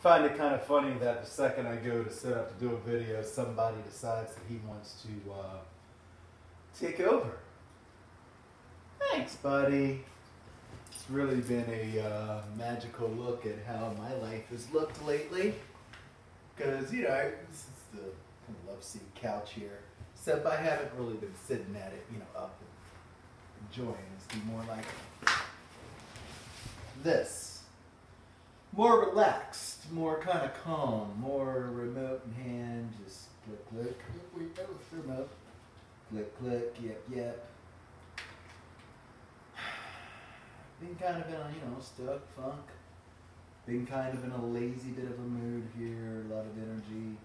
find it kind of funny that the second I go to set up to do a video, somebody decides that he wants to take over. Thanks, buddy. It's really been a magical look at how my life has looked lately. Because, you know, this is the kind of love seat couch here. Except I haven't really been sitting at it, you know, up and enjoying. It's been more like this. More relaxed, more kind of calm, more remote in hand, just click, click. We go with remote. Click, click, yep, yep. Been kind of in a, you know, stuck funk. Been kind of in a lazy bit of a mood here, a lot of energy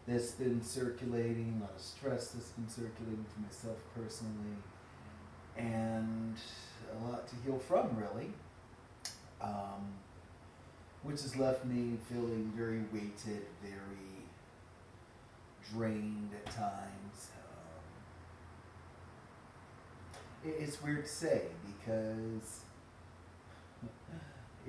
that's been circulating, a lot of stress that's been circulating for myself personally, and a lot to heal from, really, which has left me feeling very weighted, very drained at times. It's weird to say because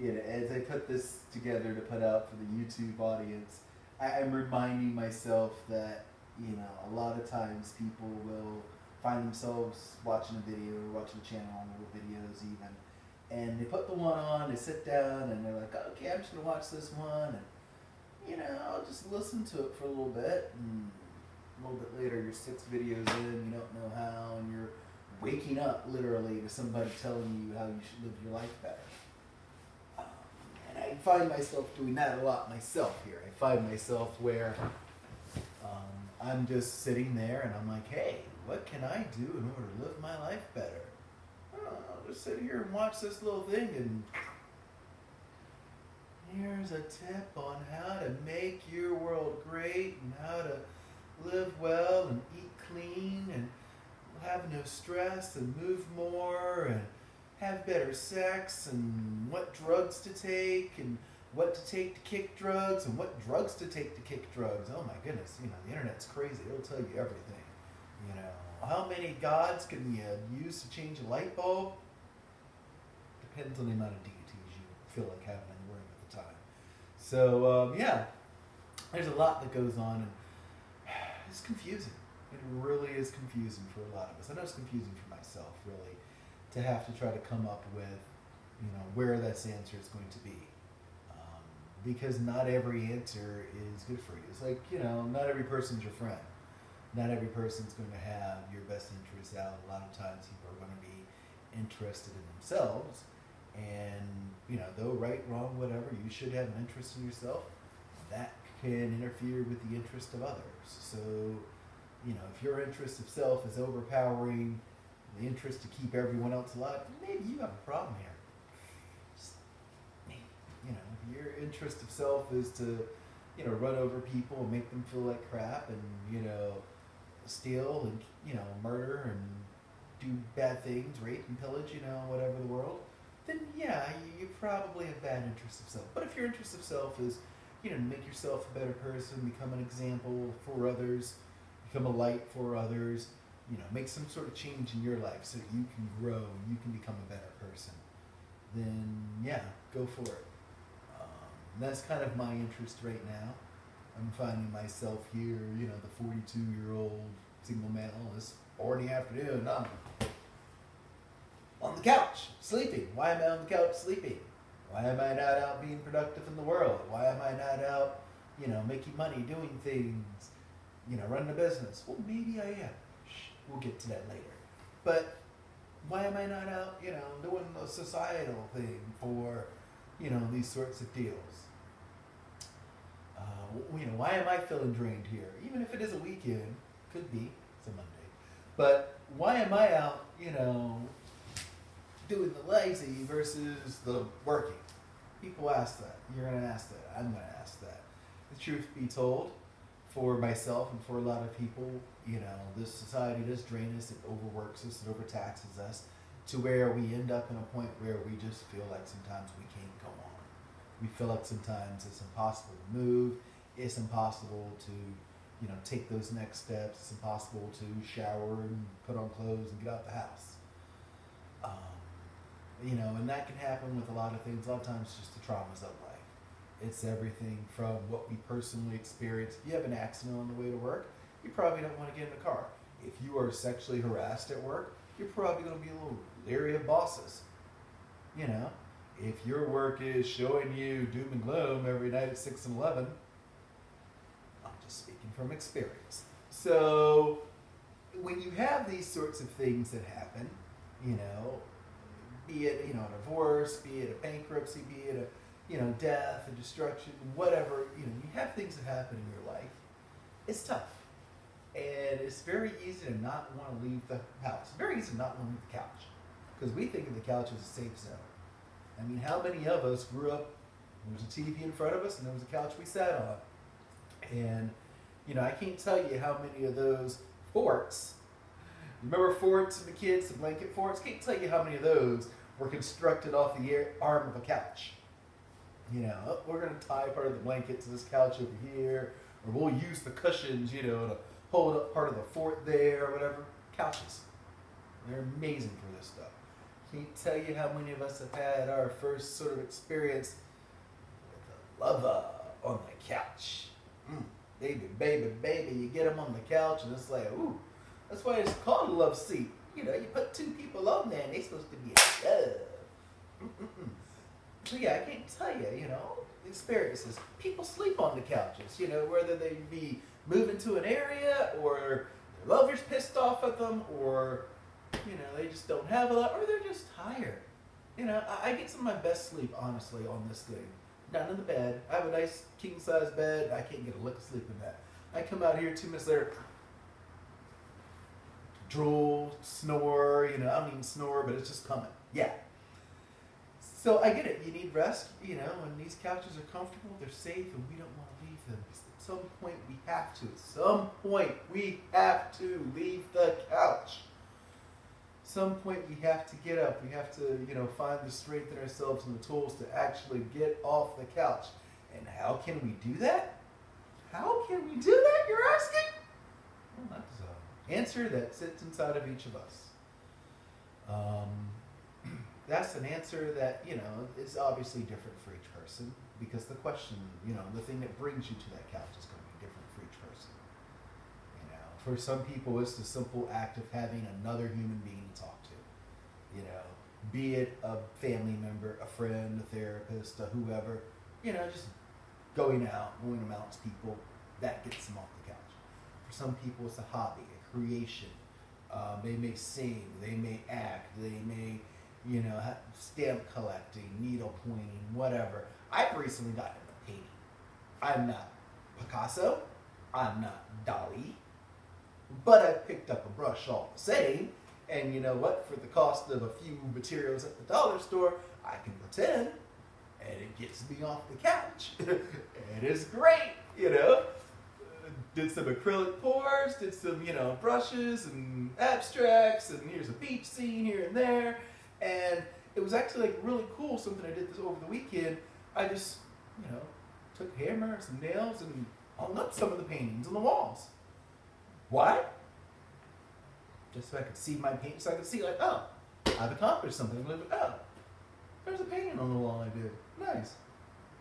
as I put this together to put out for the YouTube audience, I'm reminding myself that, you know, a lot of times people will find themselves watching a video or watching a channel with videos even, and they put the one on, they sit down, and they're like, okay, I'm just going to watch this one, and, you know, I'll just listen to it for a little bit, and a little bit later you're 6 videos in, you don't know how, and you're waking up literally to somebody telling you how you should live your life better. And I find myself doing that a lot myself here. I find myself where I'm just sitting there and I'm like, hey, what can I do in order to live my life better? I'll just sit here and watch this little thing, and here's a tip on how to make your world great and how to live well and eat clean and have no stress and move more and have better sex and what drugs to take and what to take to kick drugs and what drugs to take to kick drugs. Oh my goodness, you know, the internet's crazy. It'll tell you everything. You know, how many gods can you use to change a light bulb? Depends on the amount of deities you feel like having in the room at the time. So, yeah, there's a lot that goes on, and it's confusing. It really is confusing for a lot of us. I know it's confusing for myself, really, to have to try to come up with, you know, where this answer is going to be. Because not every answer is good for you. It's like, you know, not every person's your friend. Not every person's going to have your best interests out. A lot of times people are going to be interested in themselves. And, you know, though right, wrong, whatever, you should have an interest in yourself. That can interfere with the interest of others. So, you know, if your interest of self is overpowering the interest to keep everyone else alive, maybe you have a problem here. Just, you know, if your interest of self is to, you know, run over people and make them feel like crap and, you know, steal and, you know, murder and do bad things, rape and pillage, you know, whatever the world, then yeah, you probably have bad interest of self. But if your interest of self is, you know, make yourself a better person, become an example for others, become a light for others, you know, make some sort of change in your life so that you can grow and you can become a better person, then yeah, go for it. That's kind of my interest right now. I'm finding myself here, you know, the 42-year-old single male. It's 4 in the afternoon. I'm on the couch, sleeping. Why am I on the couch sleeping? Why am I not out being productive in the world? Why am I not out, you know, making money, doing things, you know, running a business? Well, maybe I am. We'll get to that later. But why am I not out, you know, doing the societal thing for, you know, these sorts of deals? You know, why am I feeling drained here? Even if it is a weekend, could be, it's a Monday. But why am I out, you know, doing the lazy versus the working? People ask that. You're going to ask that. I'm going to ask that. The truth be told, for myself and for a lot of people, you know, this society does drain us, it overworks us, it overtaxes us, to where we end up in a point where we just feel like sometimes we can't go on. We feel like sometimes it's impossible to move, it's impossible to, you know, take those next steps, it's impossible to shower and put on clothes and get out the house. You know, and that can happen with a lot of things. A lot of times it's just the traumas of life. It's everything from what we personally experience. If you have an accident on the way to work, you probably don't want to get in the car. If you are sexually harassed at work, you're probably going to be a little leery of bosses. You know, if your work is showing you doom and gloom every night at 6 and 11, I'm just speaking from experience. So when you have these sorts of things that happen, you know, be it, you know, a divorce, be it a bankruptcy, be it a, you know, death, a destruction, whatever, you know, you have things that happen in your life, it's tough. And it's very easy to not want to leave the house. Very easy to not want to leave the couch. Because we think of the couch as a safe zone. I mean, how many of us grew up, there was a TV in front of us and there was a couch we sat on. And, you know, I can't tell you how many of those forts, remember forts and the kids, the blanket forts? Can't tell you how many of those were constructed off the arm of a couch. You know, oh, we're going to tie part of the blanket to this couch over here, or we'll use the cushions, you know, to hold up part of the fort there, or whatever. Couches. They're amazing for this stuff. Can't tell you how many of us have had our first sort of experience with a lover on the couch. Baby, baby, baby, you get them on the couch and it's like, ooh, that's why it's called a love seat. You know, you put two people on there and they're supposed to be in love. So yeah, I can't tell you, you know, experiences. People sleep on the couches, you know, whether they be moving to an area or their lover's pissed off at them or, you know, they just don't have a lot or they're just tired. You know, I get some of my best sleep, honestly, on this thing. Down in the bed. I have a nice king-size bed. I can't get a lick of sleep in that. I come out here 2 minutes later, drool, snore, you know, I don't even snore, but it's just coming. Yeah. So I get it. You need rest, you know, and these couches are comfortable, they're safe, and we don't want to leave them. At some point we have to. At some point we have to leave the couch. Some point we have to get up. We have to, you know, find the strength in ourselves and the tools to actually get off the couch. And how can we do that? How can we do that, you're asking? Well, that's an answer that sits inside of each of us. That's an answer that, you know, is obviously different for each person because the question, you know, the thing that brings you to that couch is going to be different for each person. You know, for some people, it's the simple act of having another human being to talk to. You know, be it a family member, a friend, a therapist, a whoever, you know, just going amongst people, that gets them off the couch. For some people, it's a hobby, a creation. They may sing, they may act, they may, you know, stamp collecting, needle pointing, whatever. I've recently gotten into painting. I'm not Picasso, I'm not Dali, but I picked up a brush all the same. And you know what? For the cost of a few materials at the dollar store, I can pretend, and it gets me off the couch. And it's great, you know. Did some acrylic pours, did some, you know, brushes and abstracts, and here's a beach scene here and there. And it was actually like really cool, something I did this over the weekend. I just, you know, took hammers and nails and hung up some of the paintings on the walls. Why? Just so I could see my paint, so I could see like, oh, I've accomplished something. Oh, there's a painting on the wall I did. Nice.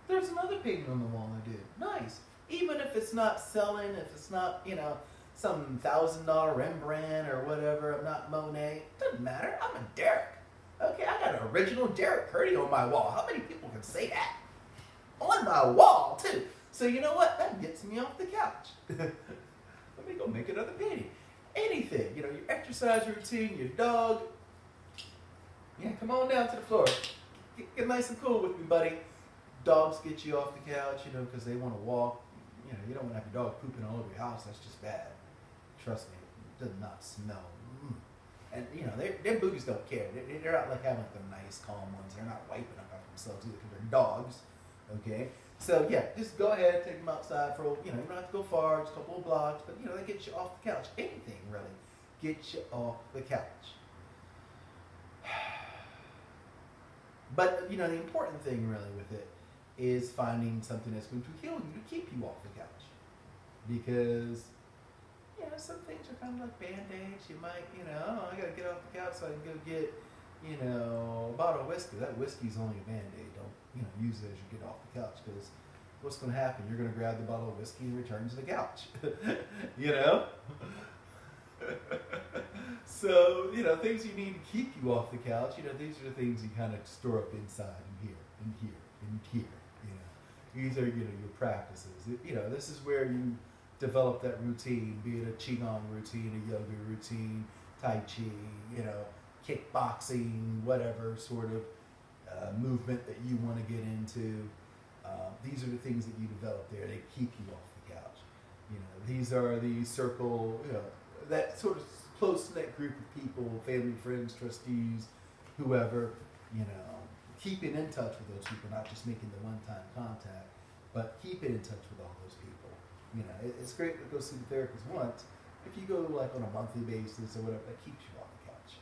There's another painting on the wall I did. Nice. Even if it's not selling, if it's not, you know, some $1,000 Rembrandt or whatever, I'm not Monet, doesn't matter. I'm a Derrick. Okay, I got an original Derrick Purdy on my wall. How many people can say that? On my wall, too. So you know what? That gets me off the couch. Let me go make another painting. Anything, you know, your exercise routine, your dog. Yeah, come on down to the floor. Get nice and cool with me, buddy. Dogs get you off the couch, you know, because they want to walk. You know, you don't want to have your dog pooping all over your house. That's just bad. Trust me, it does not smell. And, you know, their booties don't care. They're not like having like the nice, calm ones. They're not wiping up after themselves either because they're dogs. Okay? So, yeah, just go ahead, take them outside for, you know, you don't have to go far, just a couple of blocks, but, you know, that gets you off the couch. Anything, really, gets you off the couch. But, you know, the important thing, really, with it is finding something that's going to heal you to keep you off the couch. Because, you know, some things are kind of like Band-Aids. You might, you know, oh, I got to get off the couch so I can go get, you know, a bottle bottle of whiskey. That whiskey's only a Band-Aid. Don't use it as you get off the couch, because what's going to happen? You're going to grab the bottle of whiskey and return to the couch. So, things you need to keep you off the couch, these are the things you kind of store up inside and here, and here, and here, These are, your practices. This is where you develop that routine, be it a Qigong routine, a yoga routine, Tai Chi, kickboxing, whatever sort of movement that you want to get into. These are the things that you develop there. They keep you off the couch. These are the circle, that sort of close-knit group of people, family, friends, trustees, whoever, keeping in touch with those people, not just making the one-time contact, but keeping in touch with all those people. It's great to go see the therapist once. If you go like on a monthly basis or whatever, that keeps you off the couch.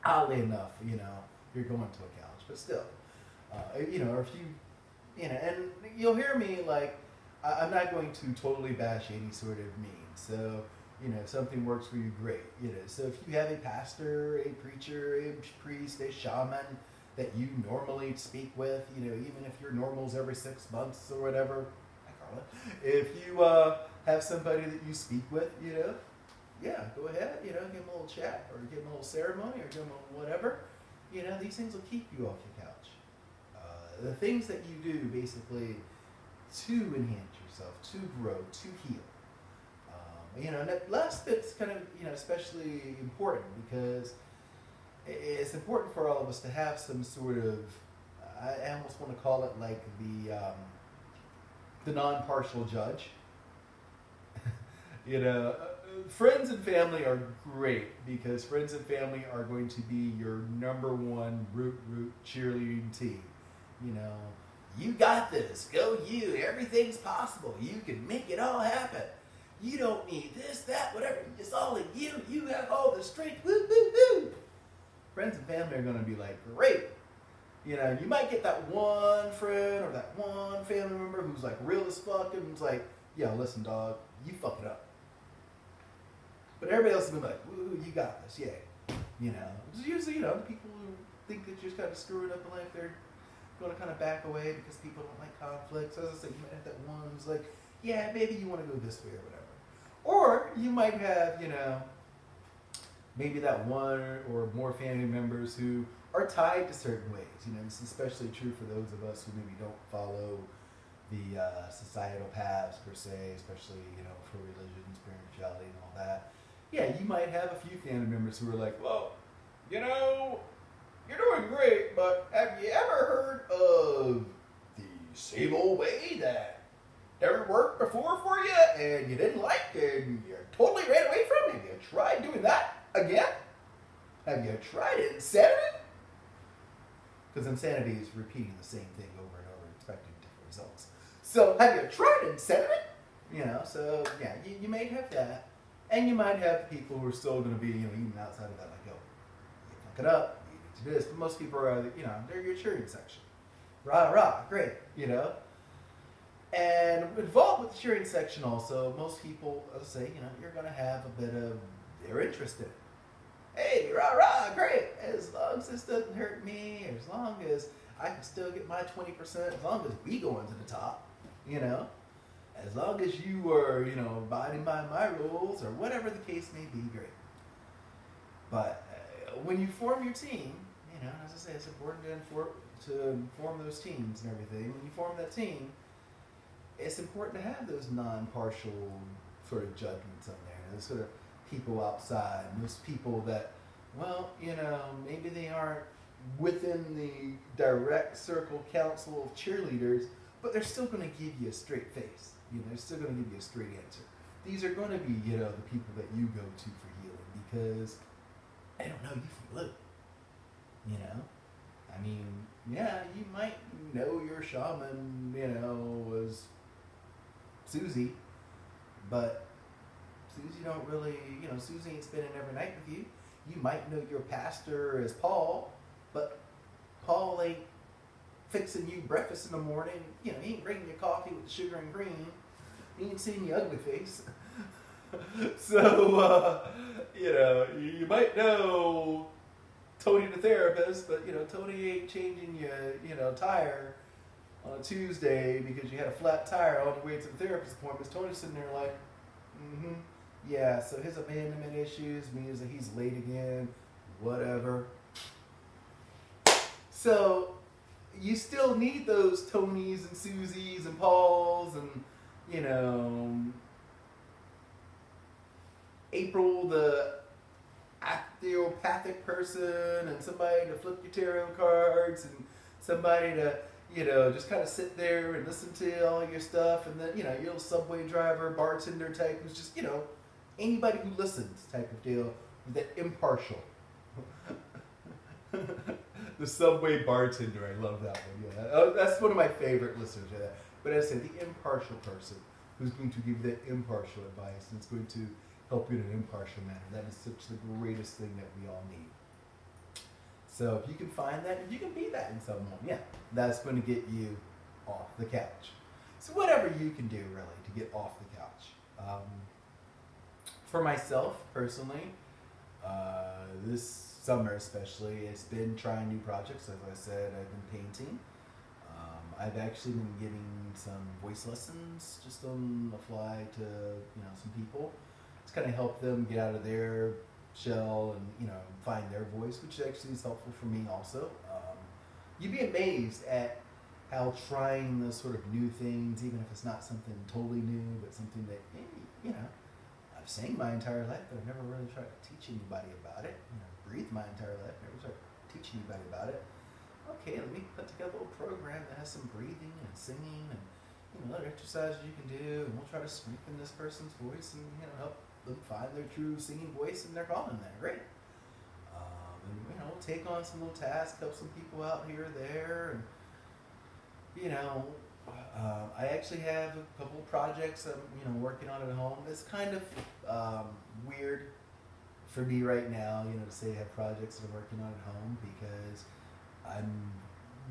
Oddly enough, you're going to a couch, but still, or if you, and you'll hear me like, I'm not going to totally bash any sort of meme. So, if something works for you, great. So if you have a pastor, a preacher, a priest, a shaman that you normally speak with, even if your normal's every 6 months or whatever, if you have somebody that you speak with, yeah, go ahead, give them a little chat or give them a little ceremony or give them a whatever. These things will keep you off your couch. The things that you do basically to enhance yourself, to grow, to heal. And that last bit's kind of, especially important because it's important for all of us to have some sort of, I almost want to call it like the non-partial judge. Friends and family are great because friends and family are going to be your number one root cheerleading team. You got this. Go you. Everything's possible. You can make it all happen. You don't need this, that, whatever. It's all in you. You have all the strength. Woo, woo, woo. Friends and family are going to be like, great. You might get that one friend or that one family member who's like real as fuck and who's like, yo, listen, dog, you fuck it up. But everybody else is going to be like, woo, you got this, yeah. It's usually, the people who think that you're just kind of screwing up in life, they're going to kind of back away because people don't like conflict. So as I said, you might have that one who's like, yeah, maybe you want to go this way or whatever. Or you might have, maybe that one or more family members who are tied to certain ways. It's especially true for those of us who maybe don't follow the societal paths per se, especially, for religion, spirituality, and all that. Yeah, you might have a few family members who are like, well, you're doing great, but have you ever heard of the same old way that never worked before for you and you didn't like and you totally ran away from? Have you tried doing that again? Have you tried insanity? Because insanity is repeating the same thing over and over, expecting different results. So have you tried insanity? So yeah, you may have that. And you might have people who are still going to be, even outside of that, like, yo, you fuck it up, you need to do this. But most people are, they're your cheering section. Rah, rah, great, And involved with the cheering section also, most people say, you're going to have a bit of their interest in it. Hey, rah, rah, great. As long as this doesn't hurt me, as long as I can still get my 20%, as long as we go into the top, as long as you are, abiding by my rules or whatever the case may be, great. But when you form your team, as I say, it's important to form those teams and everything. When you form that team, it's important to have those non-partial sort of judgments on there. Those sort of people outside, those people that, well, maybe they aren't within the direct circle council of cheerleaders, but they're still going to give you a straight face. They're still going to give you a straight answer. These are going to be, the people that you go to for healing because they don't know you from blue. I mean, yeah, you might know your shaman, was Susie, but Susie don't really, Susie ain't spending every night with you. You might know your pastor as Paul, but Paul ain't fixing you breakfast in the morning. He ain't bringing you coffee with the sugar and cream. He ain't seeing your ugly face. So, you might know Tony the therapist, but Tony ain't changing your tire on a Tuesday because you had a flat tire on the way to the therapist appointment. Tony's sitting there like, yeah, so his abandonment issues means that he's late again, whatever. So you still need those Tonys and Susies and Pauls and, April the osteopathic person and somebody to flip your tarot cards and somebody to, just kind of sit there and listen to all your stuff, and then, your little subway driver, bartender type who's just, anybody who listens type of deal, that impartial. The subway bartender, I love that one. Yeah, oh, that's one of my favorite listeners. Yeah. But as I said, the impartial person who's going to give that impartial advice and it's going to help you in an impartial manner. That is such the greatest thing that we all need. So if you can find that, if you can be that in someone, yeah, that's going to get you off the couch. So whatever you can do really to get off the couch. For myself personally, this summer especially, it's been trying new projects. As I said, I've been painting. I've actually been giving some voice lessons just on the fly to some people. It's kind of helped them get out of their shell and find their voice, which actually is helpful for me also. You'd be amazed at how trying those sort of new things, even if it's not something totally new, but something that I've sang my entire life, but I've never really tried to teach anybody about it. Breathed my entire life, never tried to teach anybody about it. Okay, let me put together a little program that has some breathing and singing and other exercises you can do, and we'll try to strengthen this person's voice and help them find their true singing voice and their calling there. Great. And we'll take on some little tasks, help some people out here or there, and I actually have a couple of projects I'm working on at home. It's kind of weird for me right now, to say I have projects that I'm working on at home because I'm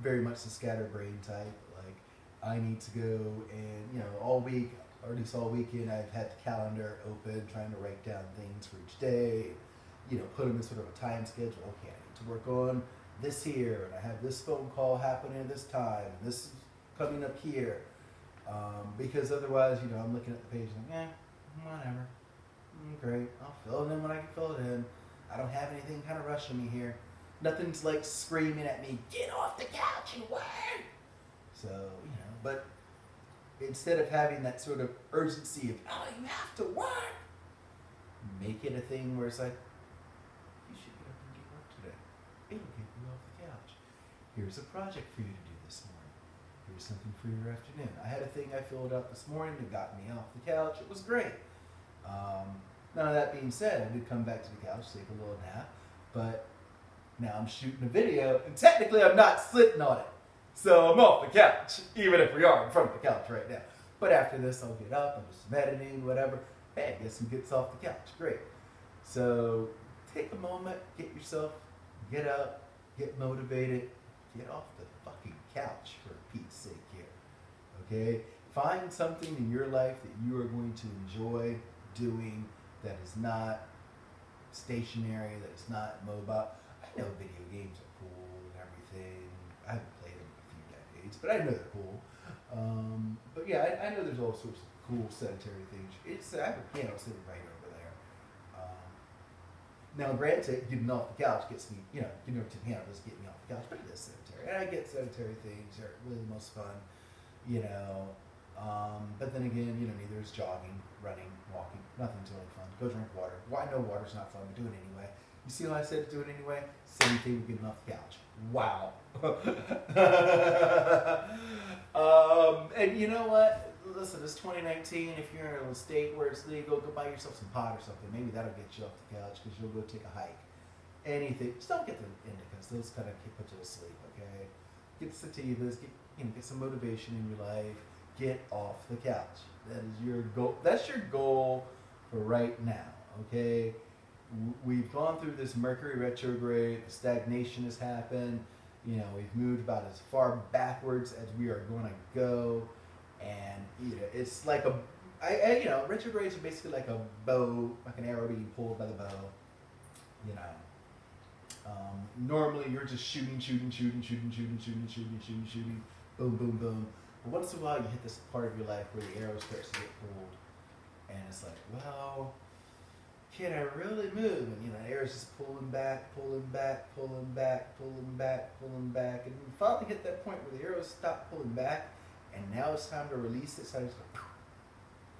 very much the scatterbrain type. Like I need to go and all week, or at least all weekend, I've had the calendar open, trying to write down things for each day. Put them in sort of a time schedule. Okay, I need to work on this here, and I have this phone call happening at this time, and this is coming up here. Because otherwise, I'm looking at the page and whatever. Great, I'll fill it in when I can fill it in. I don't have anything kind of rushing me here. Nothing's like screaming at me, get off the couch and work. So, but instead of having that sort of urgency of, oh, you have to work, make it a thing where it's like, you should get up and do work today. It'll get you off the couch. Here's a project for you to do this morning. Here's something for your afternoon. I had a thing I filled out this morning that got me off the couch. It was great. Now that being said, I did come back to the couch, take a little nap, but now I'm shooting a video, and technically I'm not sitting on it. So I'm off the couch, even if we are in front of the couch right now. But after this, I'll get up, I'm just meditating, whatever. Hey, guess who gets off the couch? Great. So take a moment, get up, get motivated, get off the fucking couch for Pete's sake here. Okay? Find something in your life that you are going to enjoy doing that is not stationary, that is not mobile. I know video games are cool and everything. I haven't played them in a few decades, but I know they're cool. But yeah, I know there's all sorts of cool sedentary things. I have a piano sitting right over there. Now, granted, getting off the couch gets me, getting over to the piano doesn't get me off the couch, but it is sedentary. And I get sedentary things are really the most fun, but then again, neither is jogging, running, walking. Nothing's really fun. Go drink water. Well, I know water's not fun, but do it anyway. You see how I said do it anyway? Same thing with getting off the couch. Wow. And you know what? Listen, it's 2019. If you're in a state where it's legal, go buy yourself some pot or something. Maybe that'll get you off the couch because you'll go take a hike. Anything. Just don't get the indicas. Those kind of put you to sleep, okay? Get the sativas. Get some motivation in your life. Get off the couch. That is your goal. That's your goal for right now, okay? We've gone through this Mercury retrograde. Stagnation has happened. We've moved about as far backwards as we are going to go. And, it's like retrogrades are basically like a bow, like an arrow being pulled by the bow. Normally, you're just shooting, boom, boom, boom. But once in a while, you hit this part of your life where the arrow starts to get pulled, and it's like, well, can I really move? And the arrow's just pulling back, and you finally hit that point where the arrow stopped pulling back, and now it's time to release it. So I just go,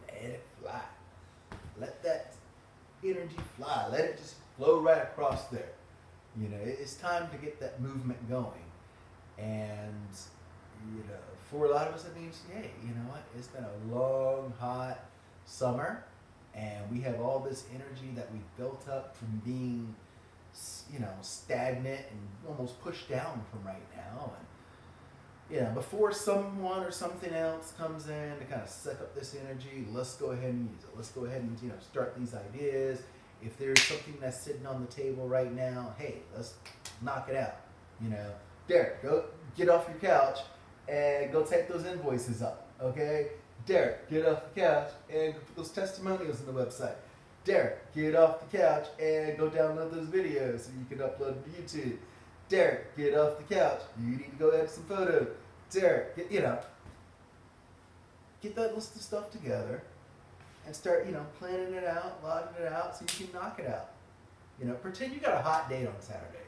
let it fly. Let that energy fly. Let it just flow right across there. It's time to get that movement going. And, for a lot of us, it means, hey, you know what? It's been a long, hot summer, and we have all this energy that we've built up from being, stagnant and almost pushed down from right now. And, before someone or something else comes in to kind of suck up this energy, let's go ahead and use it. Let's go ahead and, start these ideas. If there's something that's sitting on the table right now, hey, let's knock it out. Derrick, go get off your couch and go take those invoices up, okay? Derrick, get off the couch and go put those testimonials on the website. Derrick, get off the couch and go download those videos so you can upload to YouTube. Derrick, get off the couch. You need to go edit some photos. Derrick, get that list of stuff together and start, planning it out, logging it out so you can knock it out. Pretend you got a hot date on Saturday.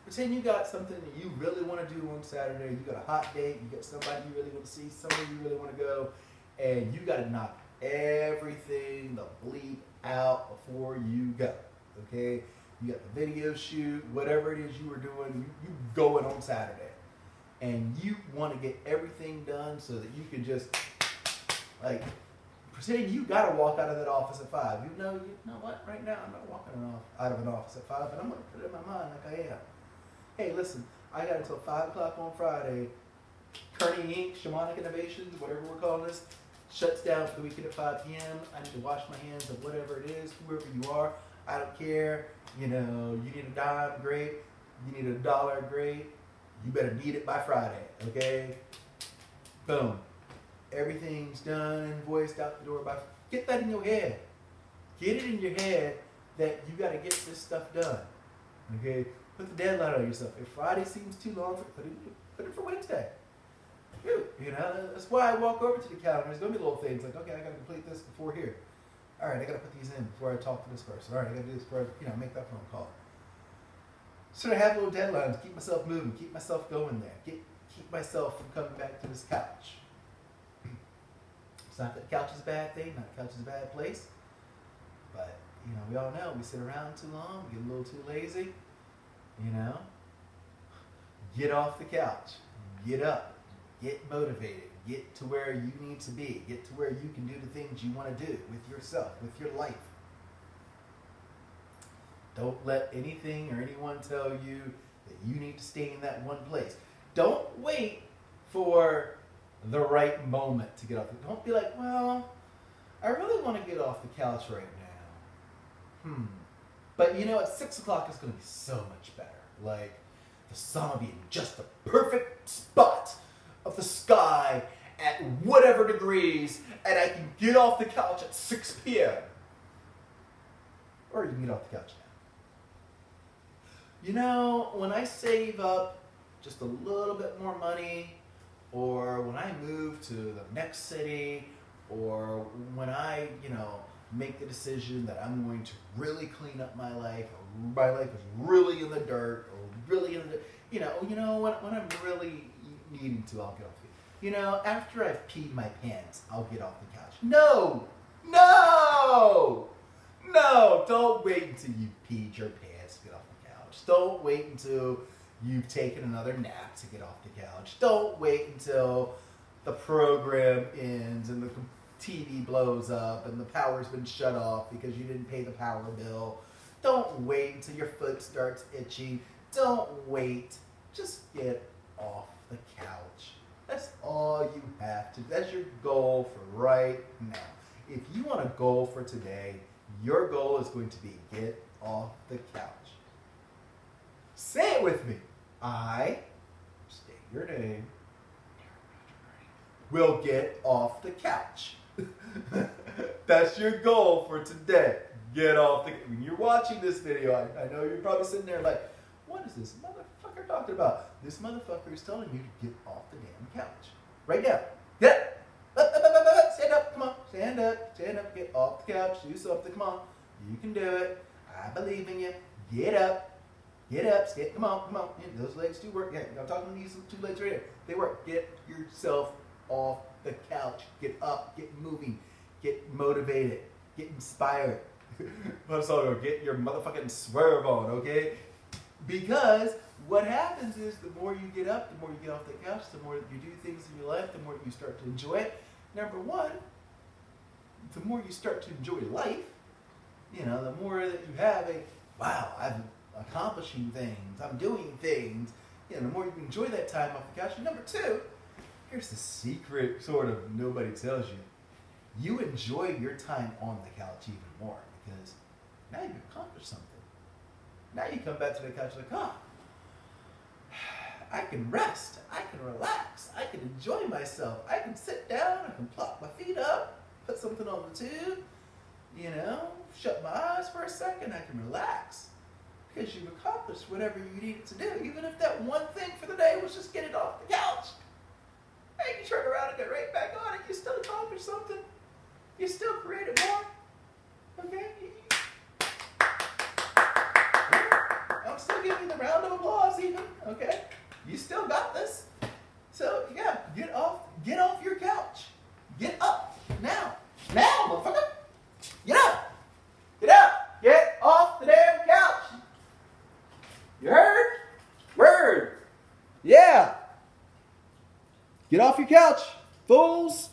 Pretend you got something that you really want to do on Saturday. You got a hot date. You got somebody you really want to see, somewhere you really want to go, and you got to knock everything the bleep out before you go. Okay? You got the video shoot, whatever it is you were doing, you going on Saturday. And you want to get everything done so that you can just, pretend you got to walk out of that office at 5. You know what? Right now, I'm not walking out of an office at 5, but I'm going to put it in my mind like I am. Hey, listen, I got until 5 o'clock on Friday. Kearney Inc., Shamanic Innovations, whatever we're calling this, shuts down for the weekend at 5 p.m. I need to wash my hands of whatever it is, whoever you are. I don't care. You need a dime, great. You need a dollar, great. You better need it by Friday, okay? Boom. Everything's done, invoiced out the door by. Get that in your head. Get it in your head that you got to get this stuff done, okay? Put the deadline on yourself. If Friday seems too long, put it for Wednesday. That's why I walk over to the calendar. There's going to be little things like, okay, I got to complete this before here. All right, I got to put these in before I talk to this person. All right, I got to do this before I, make that phone call. So I have little deadlines, keep myself moving, keep myself going there, keep myself from coming back to this couch. It's not that the couch is a bad thing, not that the couch is a bad place, but, we all know we sit around too long, we get a little too lazy, Get off the couch, get up, get motivated, get to where you need to be, get to where you can do the things you want to do with yourself, with your life. Don't let anything or anyone tell you that you need to stay in that one place. Don't wait for the right moment to get off. Don't be like, well, I really want to get off the couch right now. But at 6 o'clock it's going to be so much better. Like, the sun will be in just the perfect spot of the sky at whatever degrees, and I can get off the couch at 6 p.m. Or you can get off the couch now. When I save up just a little bit more money, or when I move to the next city, or when I, make the decision that I'm going to really clean up my life, or my life is really in the dirt, or really in the, when I'm really needing to, I'll get off the, after I've peed my pants, I'll get off the couch. No, don't wait until you peed your pants to get off the couch. Don't wait until you've taken another nap to get off the couch. Don't wait until the program ends and the TV blows up and the power's been shut off because you didn't pay the power bill. Don't wait until your foot starts itching. Don't wait. Just get off the couch. That's all you have to. That's your goal for right now. If you want a goal for today, your goal is going to be get off the couch. Say it with me. I, state your name, will get off the couch. That's your goal for today. Get off the. When you're watching this video, I know you're probably sitting there like, what is this motherfucker talking about? This motherfucker is telling you to get off the damn couch. Right now. Get up. Up. Stand up. Come on. Stand up. Stand up. Get off the couch. Do something. Come on. You can do it. I believe in you. Get up. Get up. Come on. Come on. Those legs do work. Yeah, I'm talking to these two legs right here. They work. Get yourself off the couch. Get up. Get moving. Get motivated. Get inspired. Get your motherfucking swerve on, okay? Because what happens is the more you get up, the more you get off the couch, the more you do things in your life, the more you start to enjoy it. Number one, the more you start to enjoy life, you know, the more that you have wow, I'm accomplishing things, I'm doing things, you know, the more you enjoy that time off the couch. And number two, here's the secret sort of nobody tells you. You enjoy your time on the couch even more because now you've accomplished something. Now you come back to the couch like, oh, I can rest, I can relax, I can enjoy myself, I can sit down, I can plop my feet up, put something on the tube, you know, shut my eyes for a second, I can relax. Because you've accomplished whatever you needed to do, even if that one thing for the day was just get it off the couch. Hey, you turn around and get right back on it, you still accomplished something. You still created more. Okay? I'm still giving you the round of applause even. Okay? You still got this. So yeah, get off your couch. Get up. Now. Now, motherfucker. Get up. Get up. Get off the damn couch. You heard? Word. Yeah. Get off your couch, fools.